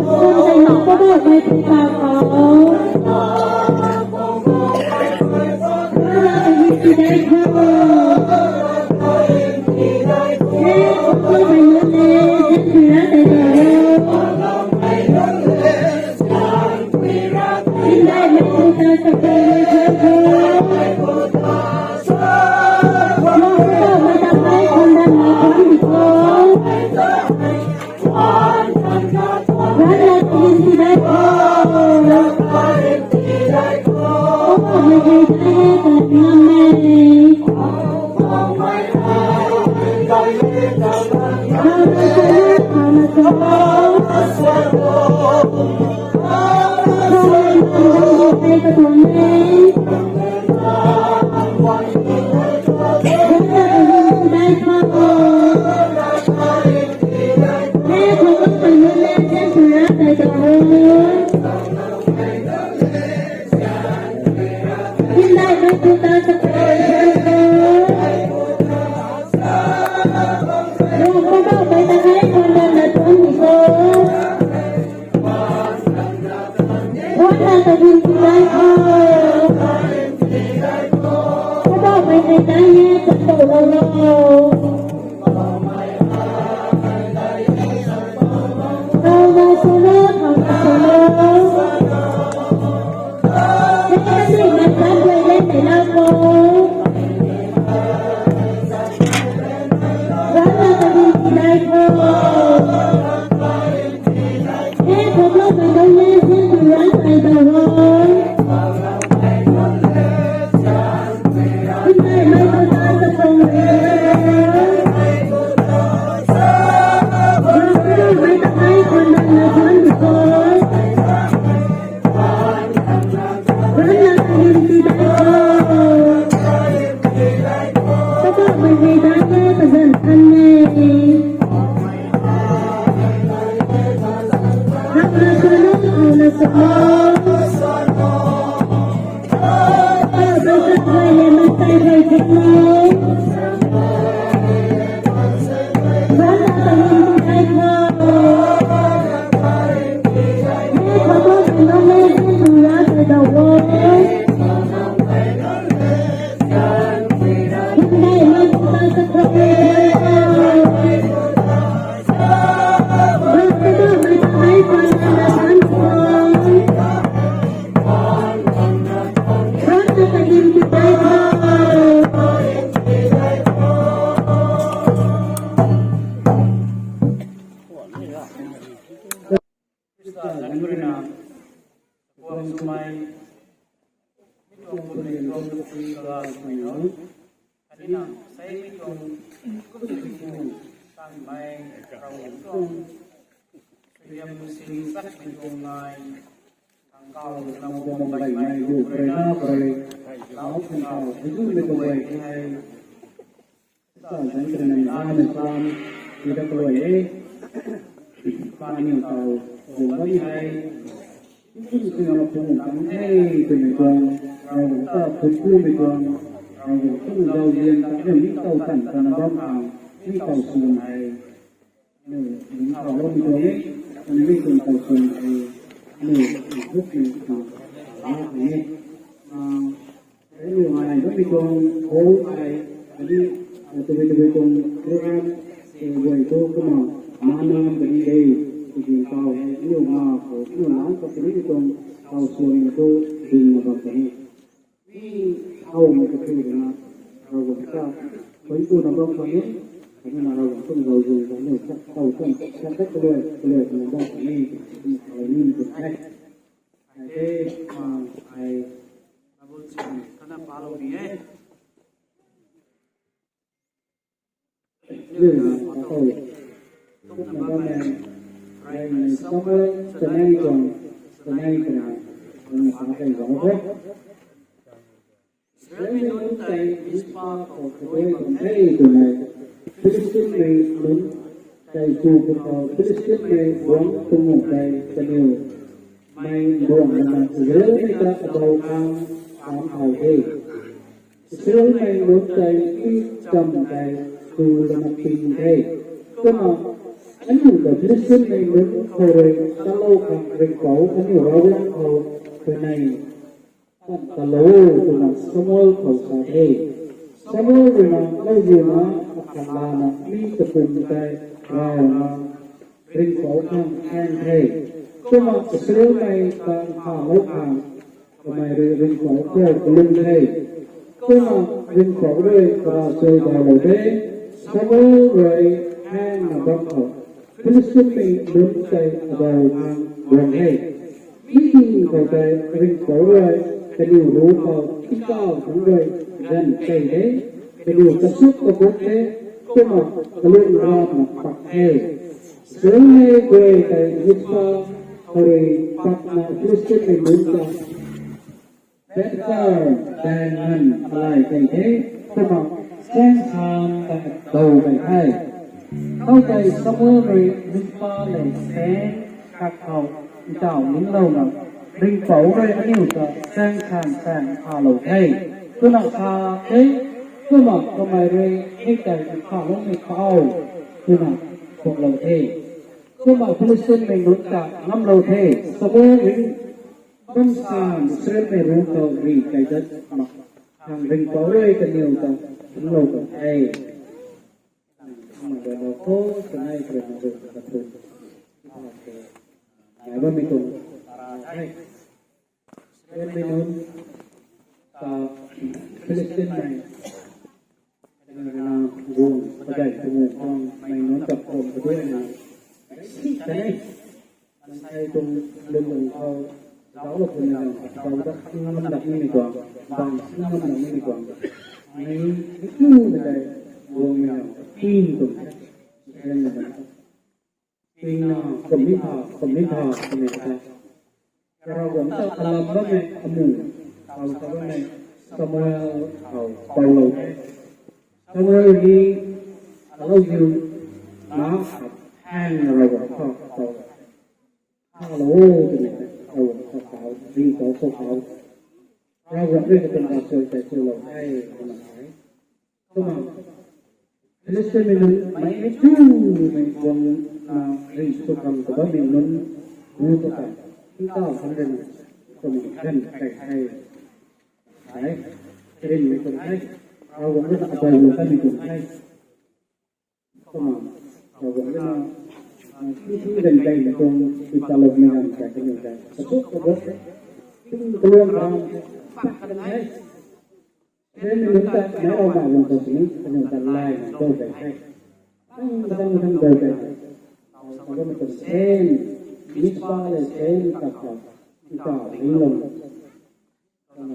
Amen. ก็ได้ไปถึงเขาที่ได้เข้าSering menurut saya ini jam dari คือระดับปีเทก็มา อันนี้ก็ที่สิ่งในเรื่องเขาเลยตลกของเรื่องเขาอันนี้เราเรื่องเขาเป็นในตลกตัวนั้นสมอลเขาสาเหตุสมอลเรื่องเราอยู่นะอัคลานะมีกระปุกใจเราเรื่องเขาข้างแอนเทก็มาเสื่อมในการข่าวข่าวทำไมเรื่องเขาเกิดลุ่มให้ก็มาเรื่องเขาเลยกระจายดาวเลยสมอลเลยแห้งมาบ้างเขาพิสูจน์เป็นดวงใจดาวดวงให้ที่เขาใจเรื่องเขาเลยจะดูรู้เขาที่ก้าวของเลยดันใจเด้จะดูกระสุกกระปุกเด้ก็มากระลุ่มรอบมาปักให้เสื่อมให้ด้วยใจยึดฟ้าเขาเลยปักมาพิสูจน์เป็นดวงใจแต่ก็แต่นั้นอะไรใจเด้ก็มาแจ้งทางแต่โตไปให้เข้าใจเสมอเลยดึงฟ้าเลยแสงกักเขาเจ้าลิ้นเราหนักดึงเฝ้าเลยอันนี้ก็แสงทางแสงพาเราให้ก็หนักพาให้ก็หนักทำไมเลยให้ใจข้าลงไม่เข้าก็หนักพวกเราเทก็หนักผู้เส้นไม่รู้จักน้ำเราเทเสมอเลยต้นสารเส้นไม่รู้เรารีใจจะหนักทางดึงเฝ้าเลยกันเดียวกันเราก็ให้เราโค้ชนายประธานกระทรวงไหนว่าไม่ตรงให้เป็นไม่นู้นกับฟิลิปปินส์ในเวลาดูประเดี๋ยวดูของไม่นู้นกับคนประเทศนะแต่มันใช้ตรงเรื่องของเขาเราเราคนเราเราต้องลำดับนี้ดีกว่าบางลำดับนี้ดีกว่านี่คืออะไรวงเงินที่ตรงจริงนะผมไม่พาเนี่ยเราหวังจะทำว่าไงขมูเอาทำว่าไงสมัยเอาเปาโลสมัยนี้เราอยู่น้ำแห้งเราหวังข้าวเปาข้าวโลตัวนี้เอาข้าวดีเขาเราหวังเรื่องเป็นการช่วยแต่ช่วยเราให้ขนาดไหนก็มาKristen minum mai itu mai buang risiko kamu tu babi minum buku kan kita sambil kemudian kai kering itu kai awak ni tak ada luka di tu kai sama awak ni itu dan kai itu kita lalu dengan kai kemudian sebab sebab itu keluar orang ada kai nên chúng ta nếu ông bà làm tổ chức thì ta lại đôi về hay đang đôi về sau đó mình xem biết bao là xem tập hợp tạo lý luận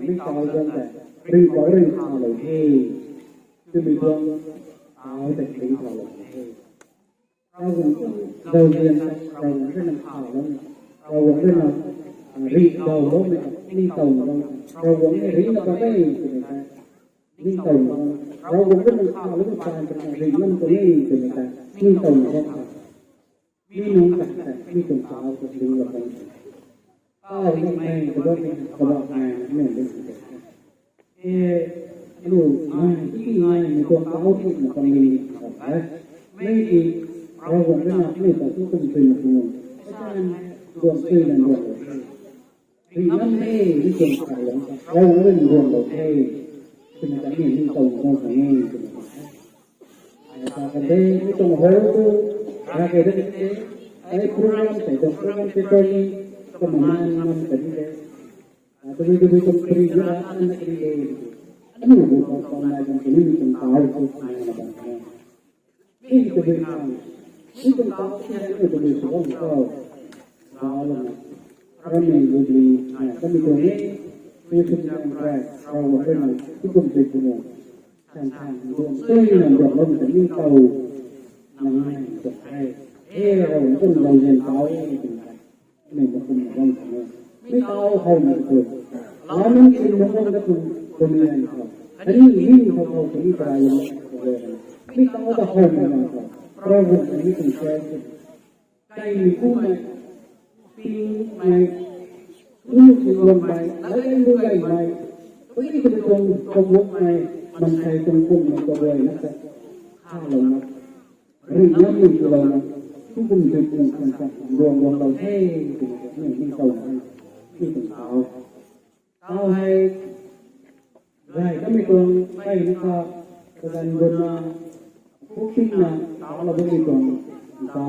biết bao dân tại riêng có riêng thảo luận hay cứ bị thương áo tại riêng thảo luận hayเราđầu tiên đầu cái là thảo luận đầu cái là riêng đầu đó mình đi tàu đầu cái riêng là cáiนี่ตรงเราคงก็ต้องเอาแล้วก็การเป็นอะไรนั่นตรงนี้เป็นอะไรนี่ตรงใช่ไหมนี่น้องแต่นี่ตรงสาวตรงดึงเราไปนี่ไม่ก็บอกนี่ก็บอกไงไม่เป็นลูกไม่ที่ไงในตัวเขาที่มันต้องมีไม่ดีเราคงไม่มาไม่แต่ที่ต้องเป็นตัวอาจารย์รวมชื่อนั่นรวมที่นั่นไม่ที่ตรงสาวเราเรื่องรวมเราให้เป็นการเรียนที่ตรงของเราเองแต่การเรียนที่ตรงหัวตัวเราเกิดได้ไอ้โปรแกรมใส่ตรงโปรแกรมที่ตรงนี้ก็มันเป็นเลยตัวนี้ตรงฟรีอยู่แล้วอันนั้นฟรีเลยอันนี้บุคคลคนไหนคนนี้มีตรงเท้าตัวไหนมาบ้างนี่ก็เป็นการนี่ตรงเท้าที่เราจะมีส่วนก็เราเราไม่รู้ดีก็มีตรงนี้มีสิ่งที่เราเป็นที่กลุ่มเป็นกลุ่มทางรวมซึ่งหนึ่งดอกลมแต่ยิ่งเตาหนังจบให้เราต้องเราเรียนเตาเป็นการในบุคคลของเราไม่เตาเขาไม่เกิดแล้วนั่นเป็นบุคคลก็คือคนเรียนเขาอันนี้ยิ่งเขาถึงกลายเป็นเลยไม่เตาก็เขาไม่มาเขาเราบุคคลนี้ถึงแค่ใจมีผู้ไม่ปีไม่ลูกลงไปแล้วเล่นดูใหญ่ไปก็ที่เป็นตรงวงในมันใช้ตรงปุ่มในตัวเลยนะครับข้าลงนะหรือน้ำมีตัวเรานะ ทุกคนเป็นคนสังรวมเราให้เป็นนี่เก่าที่เป็นเอาให้ได้ก็ไม่ตรงให้นะครับการบนมาพวกที่น่ะเราไม่ตรงเก่า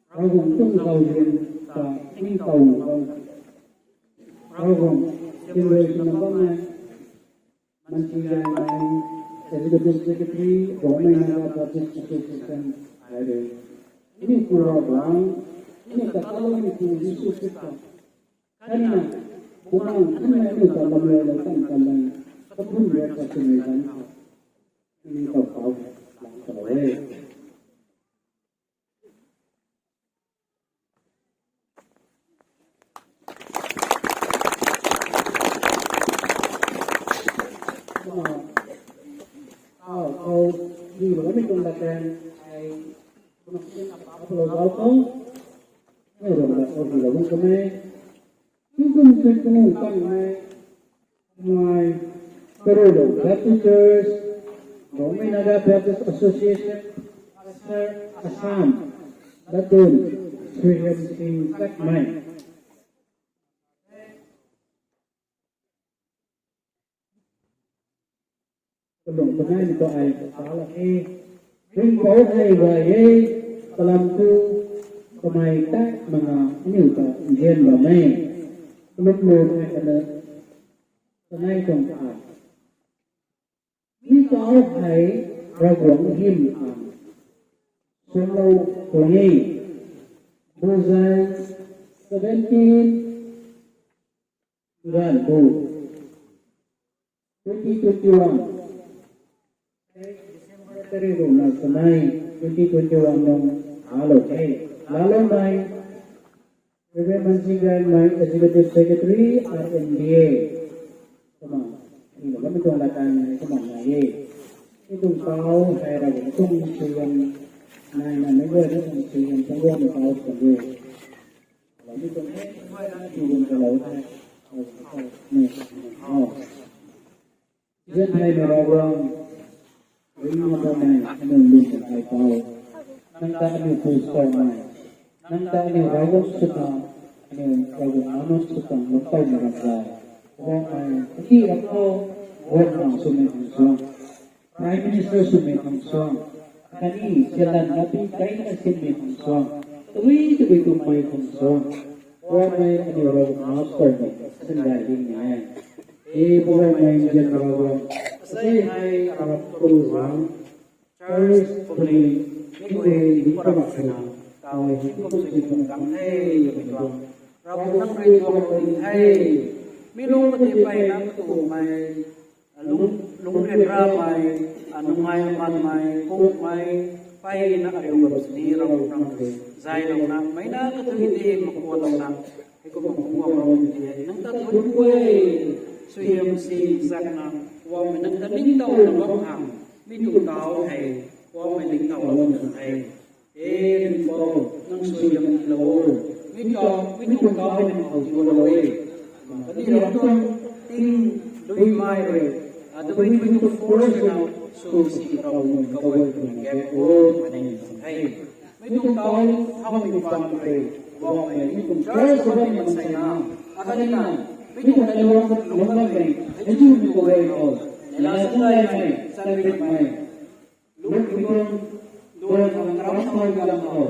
เราคงต้องเก่าเรียนจากที่เก่าเราคงเป็นเรื่องนั้นก็ไม่มันที่ใหญ่ในExecutive Secretary, Government Project Association, ini program ini kalau itu disusun karena bukan itu dalam melakukan dalam kebun mereka sendiri ini tahu boleh di mana menggunakan upload Baptist Government Baptist Association Assam Batun Sri Singh Sakmai belum pernah didoai salah ring bau hai wai dalam tu kemai tak menga ni ta jen ba mai luk luk hai kana sanai tong ta ni kau hai ra guang him an solo koi buzai 17 dan 2021 Terima kasih 2021 nong halo lalu mai Bebe Mansingan mai Executive Secretary RMDA sama ini kami tuan datang sama mai itu kau saya tung siang nai nai gue itu siang tanggung kau sendiri lalu tu turun ke laut ni jadi mereka ini macamnya menunjuk aikau, nangka ini pusat mai, nangka ini rawat suka, ini rawat anak suka, mukau merasa, orang ini apa orang suami suami, Prime Minister suami suami, kini jalan nabi kain suami suami, itu mai suami, orang ini rawat anak suami, sendiri ni, bukan mai jalan rawat. Saya hai Arab Perusahaan Charles Poli ini di Purwakarta tahu hidup sejuta hai betul Rabu nang ribuan poli hai minum petipai nang tu mai lung endra mai anu mai man mai kuk mai pai na ariu bersni rabu nang zai long nang mai na ketuhiti makuat long nang ikut makuat long dia nang tak berkuai suyam si zaknaว่ามันนั่งนิ่งเต่าหรือว่าห่างไม่ถูกเต่าให้ว่ามันนิ่งเต่าหรือว่าให้เป็นโบนั่งสวยยังโลไม่ถูกเต่าให้มันเอาตัวเลยตอนนี้เราต้องติ้งด้วยไม้เลยแต่ไม่ถูกโฟร์สเราสู้สิเราเขาไว้ตรงแก่โอ้มันนิ่งให้ไม่ถูกเต่าทำให้ฟังเลยว่ามันไม่ถูกเต่าสบายมันใส่น้ำอะไรนั่นไม่ถูกในโลกโลกนั้นเลยไอ้จู่มีคนเลยโอ้Last time mai service mai look because do karam samay galang ako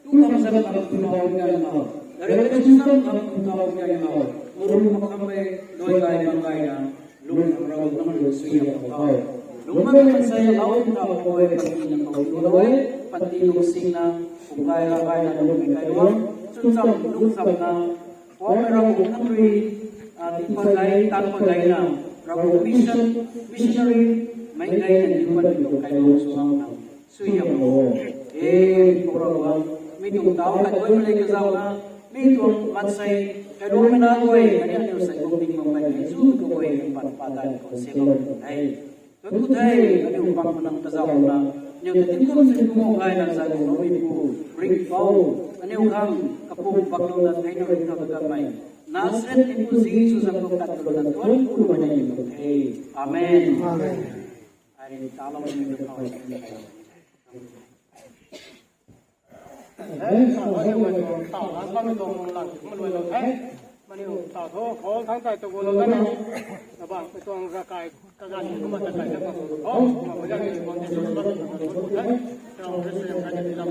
tu karam sa tunawag galang ako dari system ang tunawag galang ako urong makamay doy kay bangay na look ang rawag naman do suya ako lumang saya lawag na ako ay pagkinan ako tulaway pati lusing na kung kaya na lumang kayo susam na Pwera ko country ipagay tapagay na Rabu missionary may gaya na ipan ito kayo sa suya mo. Pura may itong tao at ko'y malay kasaw na may itong matsay kado na ako kanyan nyo sa kuming mamay suod ko yung patpatan ko silong ay tutay ano yung pangpunang kasaw na nyo tatingkong sa itong kaya ng sa kuming po bring forward ano yung kang kapong paglungan kayo na rin kagamay Nasret itu Jesus ang katulad Tuhan puro na ito. Amen. Amen. Ay talo mo yung tạo nó nhiều người tạo nó bao nhiêu đồng làmมันรวยเราแท้มันนี่tạoโทขอทั้งใจตัวเราแล้วนะบ้างไปตัวกระไก่กระกันก็มาจะไก่จะมาโอ้มาไม่ได้คนที่สุดแล้วเราเสียกันที่เรา